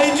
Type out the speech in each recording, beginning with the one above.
IG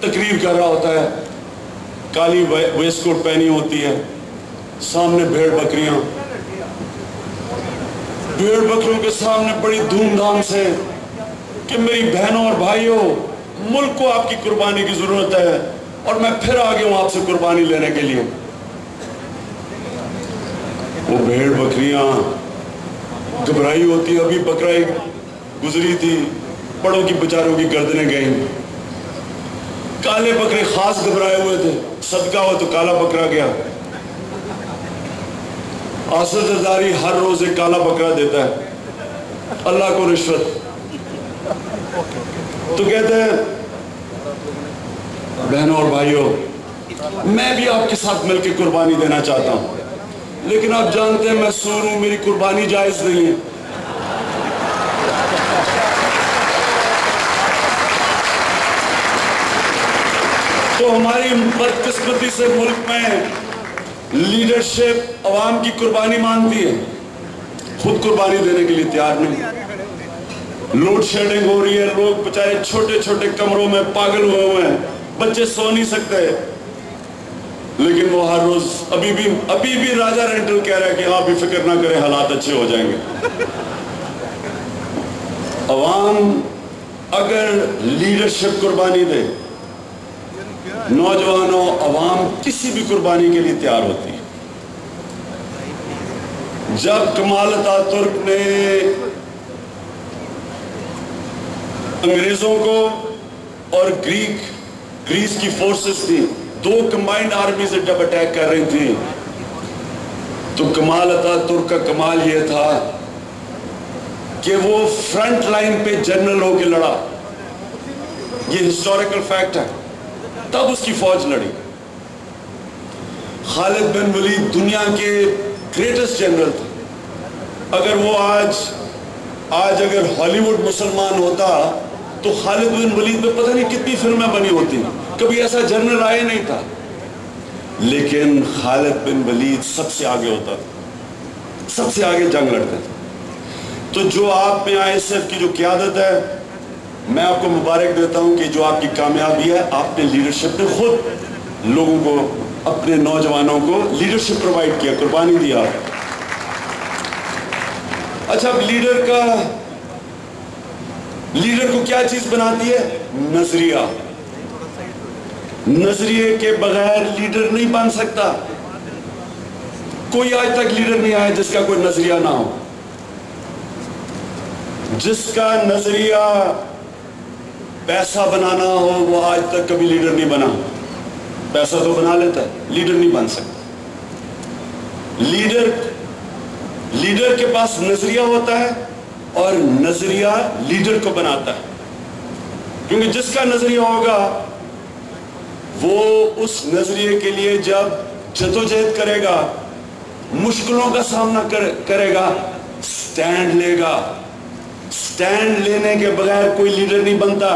تقریر کر رہا ہوتا ہے, کالی ویسٹ کوٹ پہنی ہوتی ہے, سامنے بھیڑ بکریاں, بھیڑ بکریوں کے سامنے بڑی دھوم دھام سے کہ میری بہنوں اور بھائیوں, ملک کو آپ کی قربانی کی ضرورت ہے اور میں پھر آ گیا ہوں آپ سے قربانی لینے کے لیے. وہ بھیڑ بکریاں گھبرائی ہوتی, ابھی بکرائی گزری تھی, بڑوں کی بچاروں کی گردنیں گئیں. کالے بکرے خاص گھبرائے ہوئے تھے, صدقہ ہو تو کالا بکرا گیا. آصف زرداری ہر روز ایک کالا بکرا دیتا ہے اللہ کو رشوت. تو کہتے ہیں بہنوں اور بھائیوں, میں بھی آپ کے ساتھ مل کے قربانی دینا چاہتا ہوں, لیکن آپ جانتے ہیں میں سور ہوں, میری قربانی جائز نہیں ہے. تو ہماری بدقسمتی سے ملک میں لیڈرشپ عوام کی قربانی مانتی ہے, خود قربانی دینے کے لیے تیار نہیں. لوڈ شیڈنگ ہو رہی ہے, لوگ بچارے چھوٹے چھوٹے کمروں میں پاگل ہوئے ہیں, بچے سو نہیں سکتے, لیکن وہ ہر روز ابھی بھی راجہ رینٹل کہہ رہا ہے کہ آپ بھی فکر نہ کریں, حالات اچھے ہو جائیں گے. عوام اگر لیڈرشپ قربانی دے, نوجوانوں عوام کسی بھی قربانی کے لیے تیار ہوتی ہے. جب کمال اتاترک نے انگریزوں کو اور گریس کی فورسز تھی, دو کمبائنڈ آرمیز جب اٹیک کر رہی تھی, تو کمال اتاترک کا کمال یہ تھا کہ وہ فرنٹ لائن پہ جنرل ہو کے لڑا. یہ ہسٹوریکل فیکٹ ہے. تب اس کی فوج لڑی. خالد بن ولید دنیا کے گریٹسٹ جنرل تھے. اگر وہ آج اگر ہالی ووڈ مسلمان ہوتا تو خالد بن ولید میں پتہ نہیں کتنی فلمیں بنی ہوتی, کبھی ایسا جنرل آیا نہیں تھا. لیکن خالد بن ولید سب سے آگے ہوتا تھا, سب سے آگے جنگ لڑتے تھے. تو جو آپ میں ISF کی جو قیادت ہے, میں آپ کو مبارک دیتا ہوں کہ جو آپ کی کامیابی ہے, آپ نے لیڈرشپ نے خود لوگوں کو, اپنے نوجوانوں کو لیڈرشپ پرووائڈ کیا, قربانی دیا. اچھا, اب لیڈر کو کیا چیز بناتی ہے؟ نظریہ. نظریے کے بغیر لیڈر نہیں بن سکتا. کوئی آج تک لیڈر نہیں آیا جس کا کوئی نظریہ نہ ہو. جس کا نظریہ پیسہ بنانا ہو وہ آج تک کبھی لیڈر نہیں بنا. پیسہ تو بنا لیتا ہے, لیڈر نہیں بن سکتا. لیڈر کے پاس نظریہ ہوتا ہے اور نظریہ لیڈر کو بناتا ہے. کیونکہ جس کا نظریہ ہوگا وہ اس نظریے کے لیے جب جدوجہد کرے گا, مشکلوں کا سامنا کرے گا, سٹینڈ لے گا. سٹینڈ لینے کے بغیر کوئی لیڈر نہیں بنتا.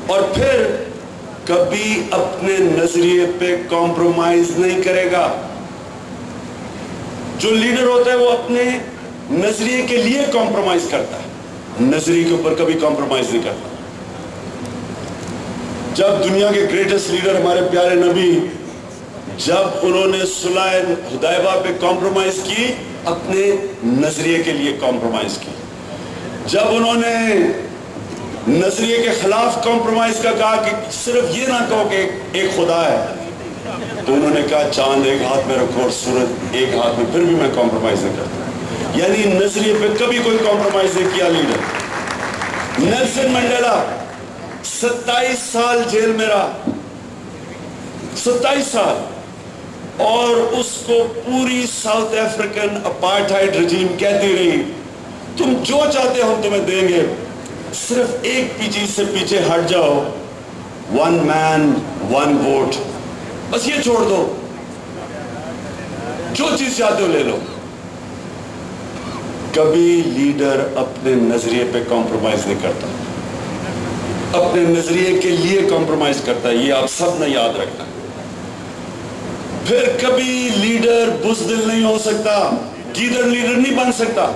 اور پھر کبھی اپنے نظریے پہ کمپرومائز نہیں کرے گا. جو لیڈر ہوتا ہے وہ اپنے نظریے کے لیے کمپرومائز کرتا ہے, نظریے کے اوپر کبھی کمپرومائز نہیں کرتا. جب دنیا کے گریٹسٹ لیڈر ہمارے پیارے نبی, جب انہوں نے صلح حدیبیہ پہ کمپرومائز کی, اپنے نظریے کے لیے کمپرومائز کی. جب انہوں نے نظریے کے خلاف کمپرومائز کا کہا کہ صرف یہ نہ کہو کہ ایک خدا ہے, تو انہوں نے کہا چاند ایک ہاتھ میں رکھو اور سورج ایک ہاتھ میں, پھر بھی میں کمپرومائز نہیں کرتا. یعنی نظریے پہ کبھی کوئی کمپرومائز نہیں کیا لیڈر. نیلسن منڈیلا 27 سال جیل میں رہا, 27 سال, اور اس کو پوری ساؤتھ افریقن اپارٹھائیڈ رجیم کہتی رہی تم جو چاہتے ہو ہم تمہیں دیں گے, صرف ایک چیز سے پیچھے ہٹ جاؤ, ون مین ون ووٹ, بس یہ چھوڑ دو, جو چیز چاہتے ہو لے لو. کبھی لیڈر اپنے نظریے پہ کمپرومائز نہیں کرتا, اپنے نظریے کے لیے کمپرومائز کرتا ہے. یہ آپ سب نے یاد رکھنا. پھر کبھی لیڈر بزدل نہیں ہو سکتا, گیدڑ لیڈر نہیں بن سکتا.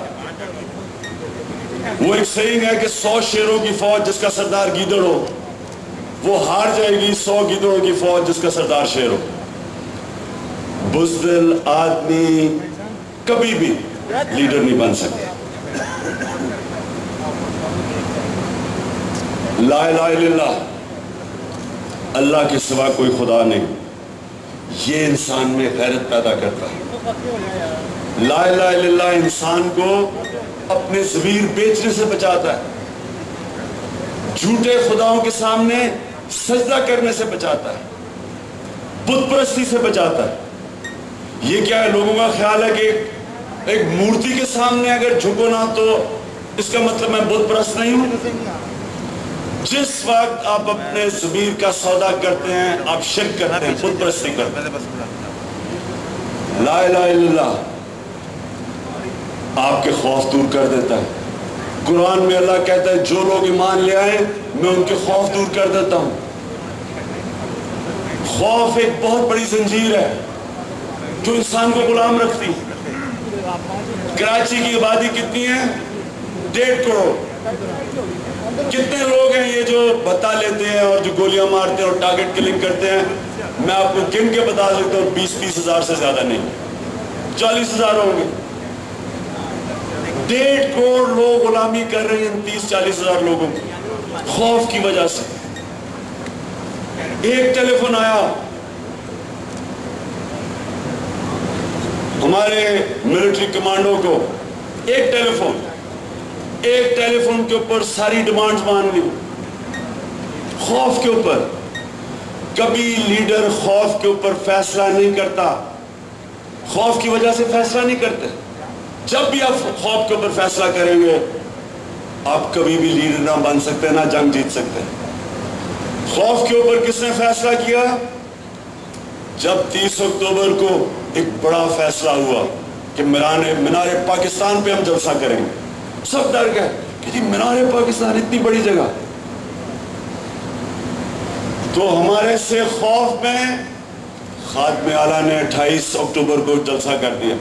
وہ ایک سیئنگ ہے کہ 100 شیروں کی فوج جس کا سردار گیدڑ ہو, وہ ہار جائے گی 100 گدڑوں کی فوج جس کا سردار شیر ہو. بزدل آدمی کبھی بھی لیڈر نہیں بن سکتے. لا الہ الا اللہ، اللہ کے سوا کوئی خدا نہیں، یہ انسان میں غیرت پیدا کرتا ہے. لا الہ الا اللہ انسان کو اپنے ضمیر بیچنے سے بچاتا ہے، جھوٹے خداؤں کے سامنے سجدہ کرنے سے بچاتا ہے، بت پرستی سے بچاتا ہے. یہ کیا ہے؟ لوگوں کا خیال ہے کہ ایک مورتی کے سامنے اگر جھکو نہ تو اس کا مطلب میں بت پرست نہیں ہوں. جس وقت آپ اپنے ضمیر کا سودا کرتے ہیں آپ شرک کرتے ہیں، بت پرستی کرتے ہیں. لا الہ الا اللہ آپ کے خوف دور کر دیتا ہے. قرآن میں اللہ کہتا ہے جو لوگ ایمان لے آئے میں ان کے خوف دور کر دیتا ہوں. خوف ایک بہت بڑی زنجیر ہے جو انسان کو غلام رکھتی. کراچی کی آبادی کتنی ہے؟ 1.5 کروڑ. کتنے لوگ ہیں یہ جو بتا لیتے ہیں اور جو گولیاں مارتے ہیں اور ٹارگٹ کلنگ کرتے ہیں؟ میں آپ کو گن کے بتا سکتا ہوں 20-30 ہزار سے زیادہ نہیں، 40 ہزار ہوں گے. 1.5 کروڑ لوگ غلامی کر رہے ہیں 30-40 ہزار لوگوں کی، خوف کی وجہ سے. ایک ٹیلی فون آیا ہمارے ملٹری کمانڈو کو، ایک ٹیلی فون کے اوپر ساری ڈیمانڈز مان لی، خوف کے اوپر. کبھی لیڈر خوف کے اوپر فیصلہ نہیں کرتا، خوف کی وجہ سے فیصلہ نہیں کرتے. جب بھی آپ خوف کے اوپر فیصلہ کریں گے آپ کبھی بھی لیڈر نہ بن سکتے، نہ جنگ جیت سکتے. خوف کے اوپر کس نے فیصلہ کیا؟ جب 30 اکتوبر کو ایک بڑا فیصلہ ہوا کہ مینار پاکستان پہ ہم جلسہ کریں گے، سب ڈر گئے کہ جی مینار پاکستان اتنی بڑی جگہ. تو ہمارے سے خوف میں خادم اعلیٰ نے 28 اکتوبر کو جلسہ کر دیا.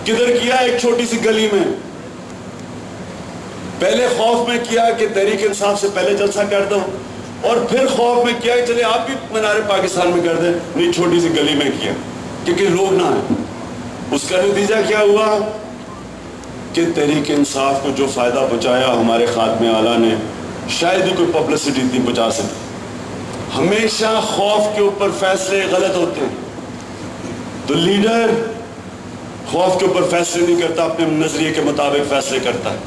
کدھر کیا؟ ایک چھوٹی سی گلی میں. پہلے خوف میں کیا کہ تحریک انصاف سے پہلے جلسہ کر دو، اور پھر خوف میں کیا کہ چلے آپ بھی مینار پاکستان میں کر دیں. نہیں، چھوٹی سی گلی میں کیا کیونکہ لوگ نہ ہیں. اس کا نتیجہ کیا ہوا کہ تحریک انصاف کو جو فائدہ پہنچایا ہمارے خادم اعلیٰ نے شاید ہی کوئی پبلسٹی نہیں پہنچا سکتی. ہمیشہ خوف کے اوپر فیصلے غلط ہوتے ہیں. تو لیڈر خوف کے اوپر فیصلے نہیں کرتا، اپنے نظریے کے مطابق فیصلے کرتا ہے.